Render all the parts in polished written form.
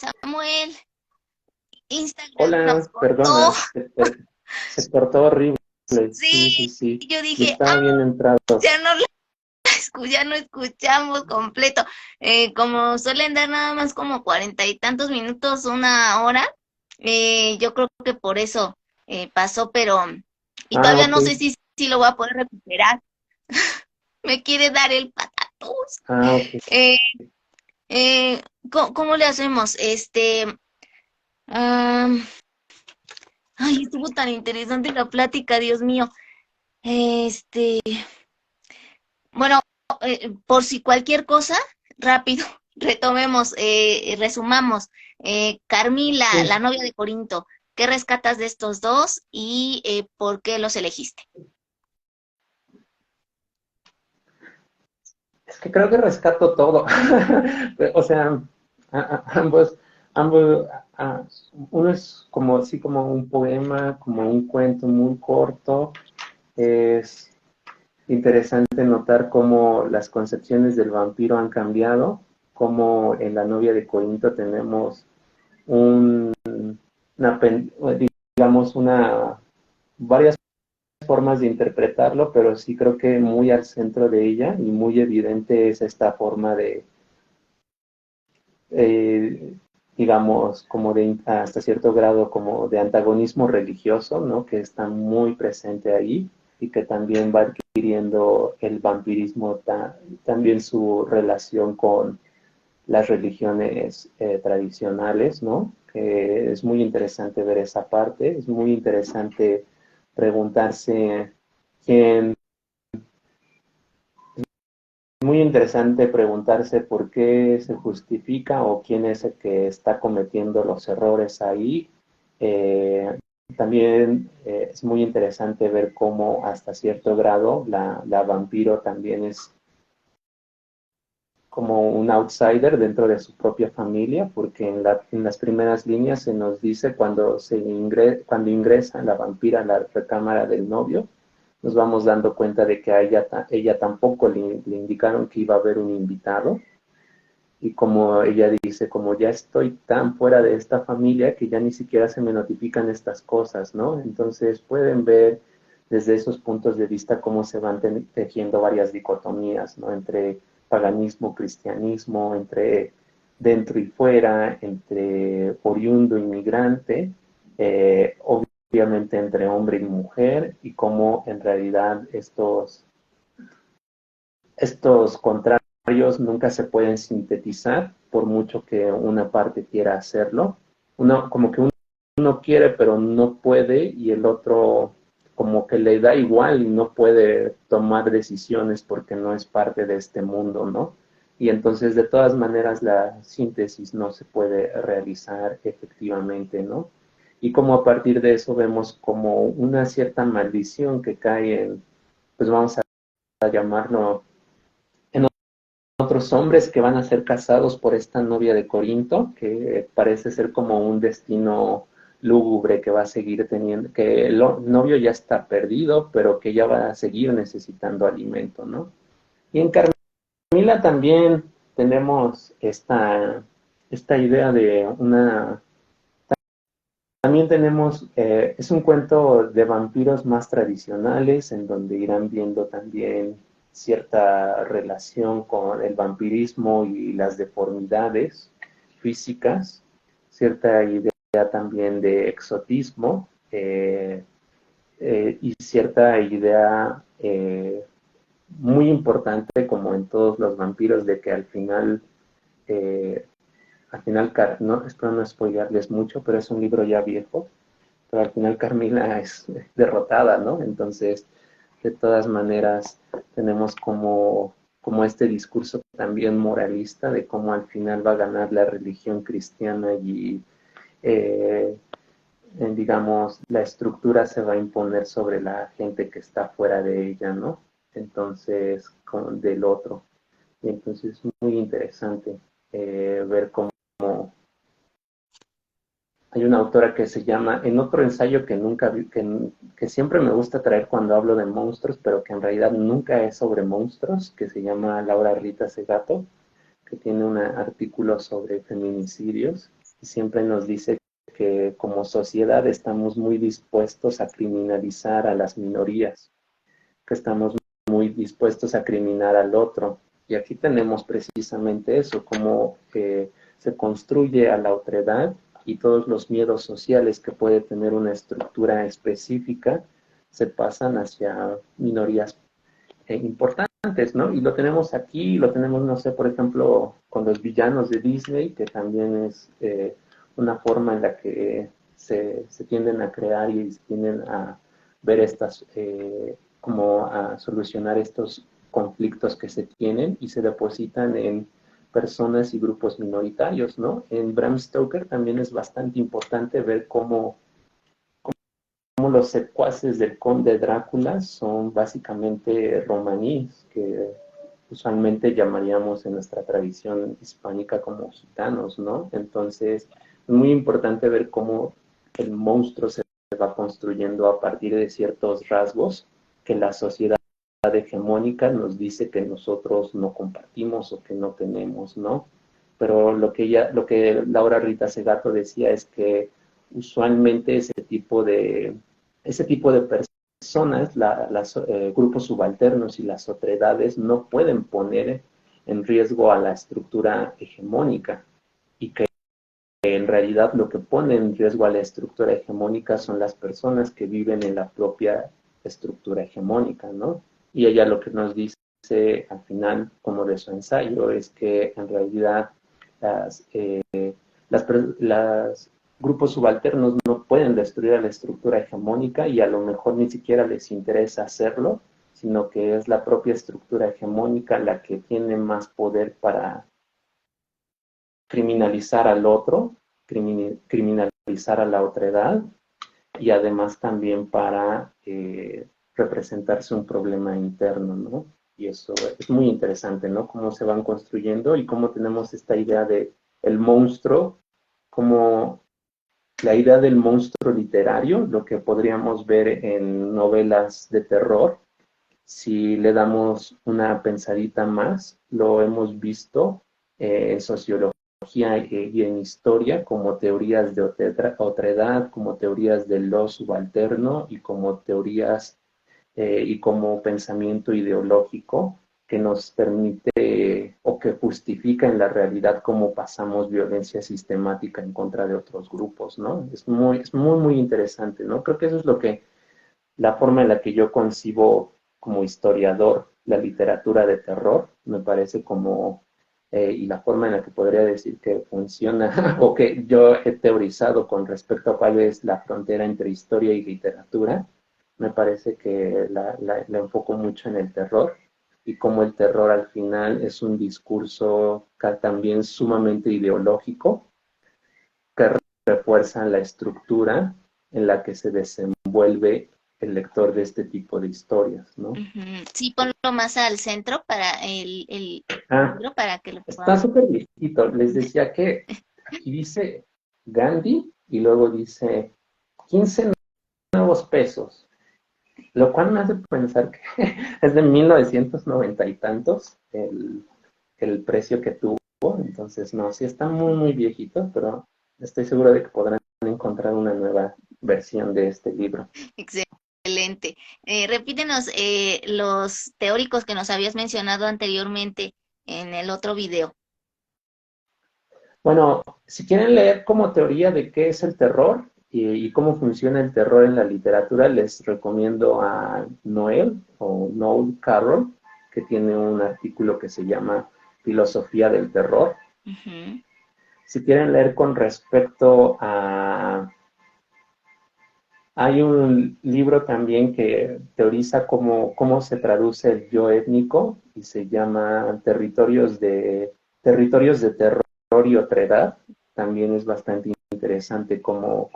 Samuel, Instagram nos Hola, cortó. perdona, se cortó horrible. Sí, sí, Sí, sí. yo Y dije, estaba bien entrado. ya no ya no escuchamos completo. Como suelen dar nada más como 40 y tantos minutos, una hora, yo creo que por eso pasó, pero y Ah, todavía ok. no sé si lo voy a poder recuperar. Me quiere dar el patatús. Ah, ok. Eh, ¿cómo le hacemos? Am, ay, estuvo tan interesante la plática, Dios mío. Este, bueno, por si cualquier cosa, rápido, retomemos, resumamos. Carmila, la Sí, novia de Corinto, ¿qué rescatas de estos dos y por qué los elegiste? es que creo que rescato todo. O sea, ambos, a- uno es como así como un poema, como un cuento muy corto. Es interesante notar cómo las concepciones del vampiro han cambiado, como en La novia de Corinto tenemos un, una, digamos, varias formas de interpretarlo, pero sí creo que muy al centro de ella y muy evidente es esta forma de, eh, digamos, como de hasta cierto grado como de antagonismo religioso, ¿no? Que está muy presente ahí y que también va adquiriendo el vampirismo, también su relación con las religiones tradicionales, ¿no? Que es muy interesante ver esa parte, es muy interesante preguntarse quién, muy interesante preguntarse por qué se justifica o quién es el que está cometiendo los errores ahí. Eh, También es muy interesante ver cómo hasta cierto grado la vampiro también es como un outsider dentro de su propia familia, porque en las primeras líneas se nos dice cuando ingresa la vampira a la recámara del novio, nos vamos dando cuenta de que a ella tampoco le indicaron que iba a haber un invitado, y como ella dice, como ya estoy tan fuera de esta familia que ya ni siquiera se me notifican estas cosas, ¿no? Entonces pueden ver desde esos puntos de vista cómo se van tejiendo varias dicotomías, ¿no? Entre paganismo, cristianismo, entre dentro y fuera, entre oriundo, inmigrante, obviamente entre hombre y mujer, y cómo en realidad estos contrarios nunca se pueden sintetizar por mucho que una parte quiera hacerlo. Como que uno quiere pero no puede, y el otro como que le da igual y no puede tomar decisiones porque no es parte de este mundo, ¿no? Y entonces de todas maneras la síntesis no se puede realizar efectivamente, ¿no? Y como a partir de eso vemos como una cierta maldición que cae en, pues vamos a llamarlo, en otros hombres que van a ser casados por esta novia de Corinto, que parece ser como un destino lúgubre que va a seguir teniendo, que el novio ya está perdido, pero que ya va a seguir necesitando alimento, ¿no? Y en Carmila también tenemos esta idea de también tenemos, es un cuento de vampiros más tradicionales, en donde irán viendo también cierta relación con el vampirismo y las deformidades físicas, cierta idea también de exotismo, y cierta idea muy importante, como en todos los vampiros, de que eh, al final, no, espero no spoilearles mucho, pero es un libro ya viejo, pero al final Carmila es derrotada, ¿no? Entonces, de todas maneras, tenemos como este discurso también moralista de cómo al final va a ganar la religión cristiana y, eh, digamos, la estructura se va a imponer sobre la gente que está fuera de ella, ¿no? Entonces, del otro. Y entonces es muy interesante ver cómo hay una autora que se llama, en otro ensayo que nunca vi, que siempre me gusta traer cuando hablo de monstruos, pero que en realidad nunca es sobre monstruos, que se llama Laura Rita Segato, que tiene un artículo sobre feminicidios. y siempre nos dice que como sociedad estamos muy dispuestos a criminalizar a las minorías, que estamos muy dispuestos a criminar al otro. Y aquí tenemos precisamente eso, cómo se construye a la otredad y todos los miedos sociales que puede tener una estructura específica se pasan hacia minorías importantes, ¿no? Y lo tenemos aquí, lo tenemos, no sé, por ejemplo, con los villanos de Disney, que también es una forma en la que se tienden a crear y se tienden a ver estas, como a solucionar estos conflictos que se tienen y se depositan en personas y grupos minoritarios, ¿no? En Bram Stoker también es bastante importante ver cómo los secuaces del conde Drácula son básicamente romaníes, que usualmente llamaríamos en nuestra tradición hispánica como gitanos, ¿no? Entonces, es muy importante ver cómo el monstruo se va construyendo a partir de ciertos rasgos que la sociedad hegemónica nos dice que nosotros no compartimos o que no tenemos, ¿no? Pero lo que Laura Rita Segato decía es que usualmente ese tipo de personas, los grupos subalternos y las otredades no pueden poner en riesgo a la estructura hegemónica y que en realidad lo que pone en riesgo a la estructura hegemónica son las personas que viven en la propia estructura hegemónica, ¿no? Y ella lo que nos dice al final, como de su ensayo, es que en realidad las, las grupos subalternos no pueden destruir la estructura hegemónica y a lo mejor ni siquiera les interesa hacerlo, sino que es la propia estructura hegemónica la que tiene más poder para criminalizar al otro, criminalizar a la otredad y además también para representarse un problema interno, ¿no? Y eso es muy interesante, ¿no? Cómo se van construyendo y cómo tenemos esta idea de el monstruo, como la idea del monstruo literario, lo que podríamos ver en novelas de terror, si le damos una pensadita más, lo hemos visto en sociología y en historia como teorías de otredad, como teorías de lo subalterno y como teorías y como pensamiento ideológico que nos permite o que justifica en la realidad cómo pasamos violencia sistemática en contra de otros grupos, ¿no? Es muy, muy interesante, ¿no? Creo que eso es lo que, la forma en la que yo concibo como historiador la literatura de terror, me parece como, y la forma en la que podría decir que funciona, o que yo he teorizado con respecto a cuál es la frontera entre historia y literatura, me parece que la enfoco mucho en el terror y cómo el terror al final es un discurso también sumamente ideológico que refuerza la estructura en la que se desenvuelve el lector de este tipo de historias, ¿no? Ujú. Sí, ponlo más al centro para el Ah, libro para que lo está podamos súper viejito. Les decía que aquí dice Gandhi y luego dice 15 nuevos pesos, lo cual me hace pensar que es de 1990 y tantos el precio que tuvo. Entonces, no, sí está muy, muy viejito, pero estoy seguro de que podrán encontrar una nueva versión de este libro. Excelente. Repítenos los teóricos que nos habías mencionado anteriormente en el otro video. Bueno, si quieren leer como teoría de qué es el terror y cómo funciona el terror en la literatura, les recomiendo a Noel Carroll, que tiene un artículo que se llama Filosofía del Terror. Ujú. Si quieren leer con respecto a... Hay un libro también que teoriza cómo se traduce el yo étnico y se llama Territorios de Terror y Otredad. También es bastante interesante cómo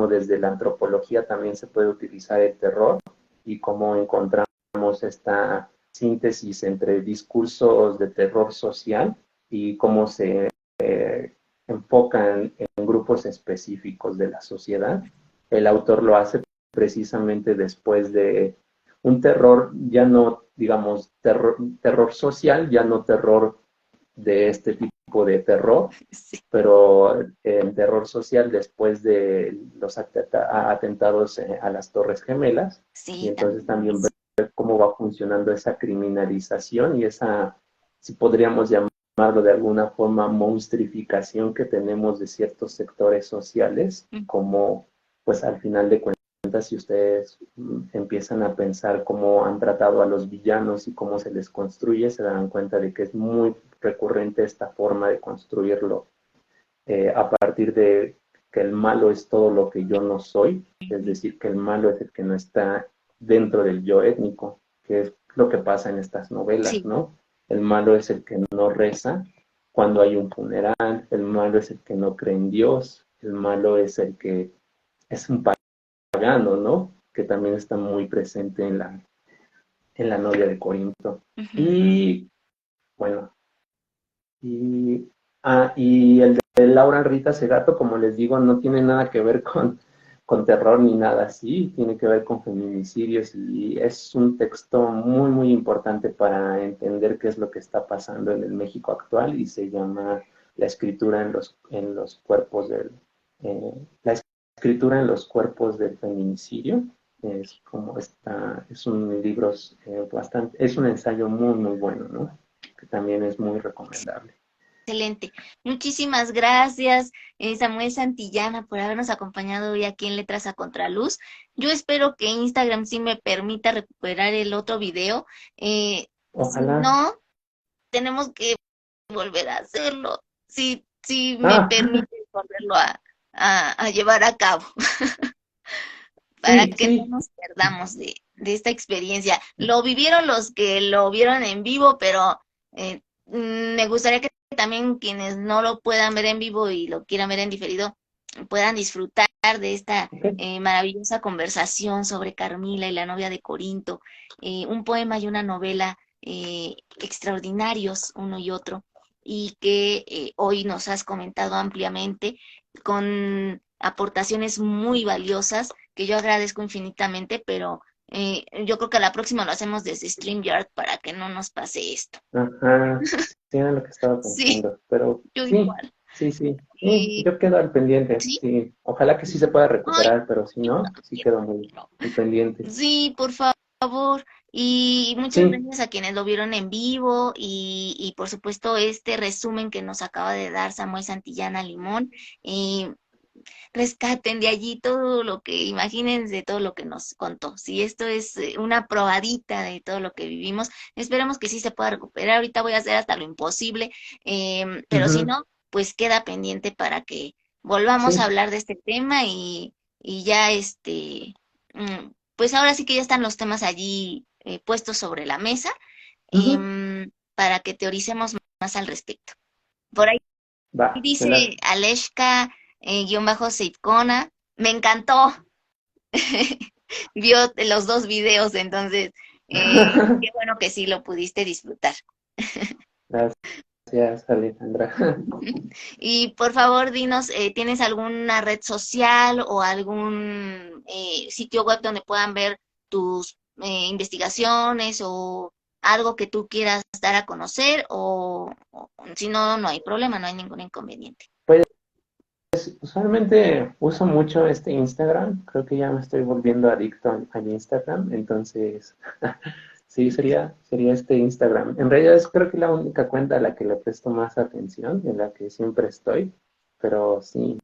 desde la antropología también se puede utilizar el terror y cómo encontramos esta síntesis entre discursos de terror social y cómo se enfocan en grupos específicos de la sociedad. El autor lo hace precisamente después de un terror, ya no, digamos, terror social, ya no terror de este tipo de terror, Sí, pero el terror social después de los atentados a las Torres Gemelas, y sí, entonces también. también ver cómo va funcionando esa criminalización y esa, si podríamos llamarlo de alguna forma, monstrificación que tenemos de ciertos sectores sociales, como pues al final de cuentas, si ustedes empiezan a pensar cómo han tratado a los villanos y cómo se les construye, se darán cuenta de que es muy recurrente esta forma de construirlo a partir de que el malo es todo lo que yo no soy, es decir, que el malo es el que no está dentro del yo étnico, que es lo que pasa en estas novelas, Sí, ¿no? El malo es el que no reza cuando hay un funeral, el malo es el que no cree en Dios, el malo es el que es un pagano, ¿no? Que también está muy presente en la novia de Corinto. ujú, Y bueno, y, y el de Laura Rita Segato, como les digo, no tiene nada que ver con terror ni nada así, tiene que ver con feminicidios y es un texto muy, muy importante para entender qué es lo que está pasando en el México actual y se llama La escritura en los cuerpos la escritura en los cuerpos del feminicidio. Es como es un libro bastante, es un ensayo muy, muy bueno, ¿no? Que también es muy recomendable. excelente. Muchísimas gracias, Samuel Santillana, por habernos acompañado hoy aquí en Letras a Contraluz. Yo espero que Instagram sí me permita recuperar el otro video. Si Ojalá. no, tenemos que volver a hacerlo. Si me Ah, permite volverlo a llevar a cabo, para sí, que no sí. nos perdamos de esta experiencia. Lo vivieron los que lo vieron en vivo, pero me gustaría que también quienes no lo puedan ver en vivo y lo quieran ver en diferido puedan disfrutar de esta Okay. maravillosa conversación sobre Carmila y la novia de Corinto, un poema y una novela extraordinarios uno y otro, y que hoy nos has comentado ampliamente con aportaciones muy valiosas que yo agradezco infinitamente, pero yo creo que a la próxima lo hacemos desde StreamYard para que no nos pase esto. Ajá. Sí, era lo que estaba Sí, pensando. Pero yo sí, igual. sí, sí. Sí, Eh, yo quedo al pendiente. sí, Sí. Ojalá que sí se pueda ay, recuperar, pero si yo no, sí también. quedo muy, muy pendiente. Sí, por favor. Y muchas Sí. gracias a quienes lo vieron en vivo y por supuesto este resumen que nos acaba de dar Samuel Santillana Limón. Eh, Rescaten de allí todo lo que, imagínense todo lo que nos contó. Si esto es una probadita de todo lo que vivimos, esperemos que sí se pueda recuperar. Ahorita voy a hacer hasta lo imposible, pero si Ujú. no, pues queda pendiente para que volvamos a Sí. hablar de este tema y ya pues ahora sí que ya están los temas allí puestos sobre la mesa Ujú. para que teoricemos más al respecto. Por ahí Va, me dice late. Aleshka, guión bajo Seitkona, me encantó, vio los dos videos, entonces, qué bueno que sí lo pudiste disfrutar. Gracias, Alejandra. Y por favor, dinos, ¿tienes alguna red social o algún sitio web donde puedan ver tus investigaciones o algo que tú quieras dar a conocer? O si no, no hay problema, no hay ningún inconveniente. Pues usualmente uso mucho este Instagram. Creo que ya me estoy volviendo adicto al Instagram. Entonces, sí, sería este Instagram. En realidad es creo que la única cuenta a la que le presto más atención, en la que siempre estoy. Pero sí,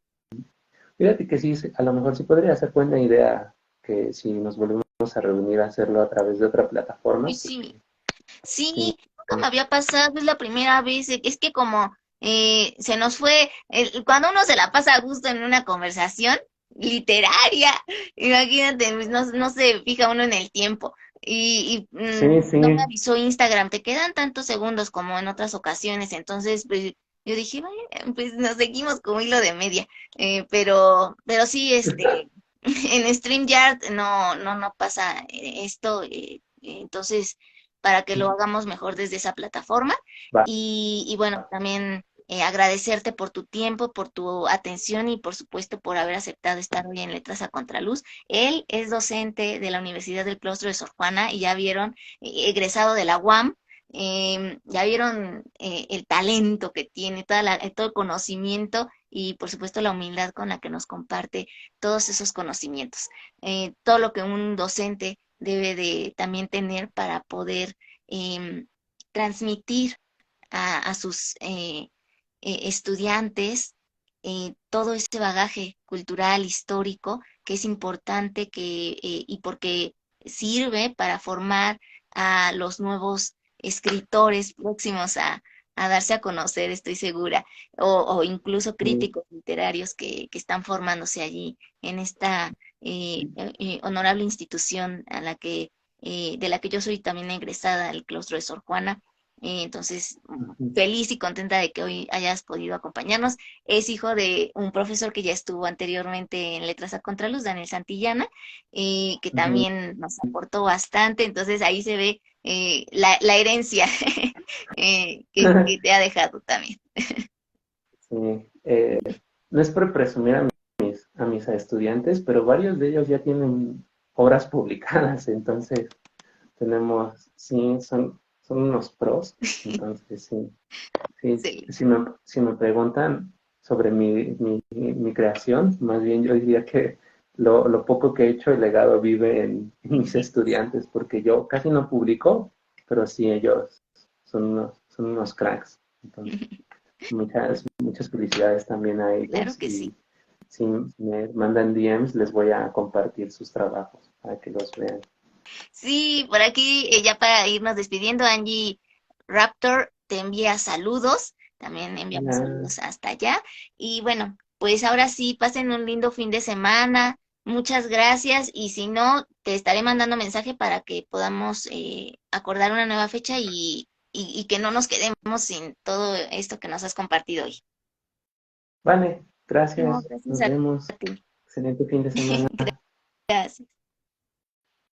fíjate que sí, a lo mejor sí podría ser buena idea que si nos volvemos a reunir a hacerlo a través de otra Uy, plataforma, sí, porque sí, sí, nunca me había pasado, es la primera vez, es que como se nos fue, cuando uno se la pasa a gusto en una conversación literaria, imagínate, pues, no, no se fija uno en el tiempo. sí, No me sí. avisó Instagram, te quedan tantos segundos como en otras ocasiones, entonces pues yo dije, "Bueno, pues nos seguimos como hilo de media, pero sí, en StreamYard no pasa esto, entonces para que lo hagamos mejor desde esa plataforma. Va. Y bueno, también agradecerte por tu tiempo, por tu atención y por supuesto por haber aceptado estar hoy en Letras a Contraluz. Él es docente de la Universidad del Claustro de Sor Juana y ya vieron, egresado de la UAM. ya vieron el talento que tiene, todo el conocimiento y por supuesto la humildad con la que nos comparte todos esos conocimientos. Todo lo que un docente debe de también tener para poder transmitir a sus estudiantes todo ese bagaje cultural, histórico, que es importante y porque sirve para formar a los nuevos escritores próximos a darse a conocer, estoy segura, o incluso Sí, críticos literarios que están formándose allí en esta honorable institución de la que yo soy también egresada, el claustro de Sor Juana. Entonces, ujú, feliz y contenta de que hoy hayas podido acompañarnos. Es hijo de un profesor que ya estuvo anteriormente en Letras a Contraluz, Daniel Santillana, que ujú, también nos aportó bastante. Entonces ahí se ve la herencia que te ha dejado también. sí. No es por presumir a mis estudiantes, pero varios de ellos ya tienen obras publicadas, entonces tenemos, sí, son unos pros, entonces sí, sí, Excelente. si me preguntan sobre mi creación, más bien yo diría que lo poco que he hecho, el legado vive en mis estudiantes, porque yo casi no publico, pero sí ellos son unos cracks, entonces muchas felicidades también a Claro ellos que sí. y si me mandan DMs les voy a compartir sus trabajos para que los vean. Sí, por aquí, ya para irnos despidiendo, Angie Raptor te envía saludos, también enviamos Hola. saludos hasta allá. Y bueno, pues ahora sí, pasen un lindo fin de semana, muchas gracias, y si no, te estaré mandando mensaje para que podamos acordar una nueva fecha y que no nos quedemos sin todo esto que nos has compartido hoy. Vale, No, gracias. gracias Nos a vemos. ti. Excelente fin de semana.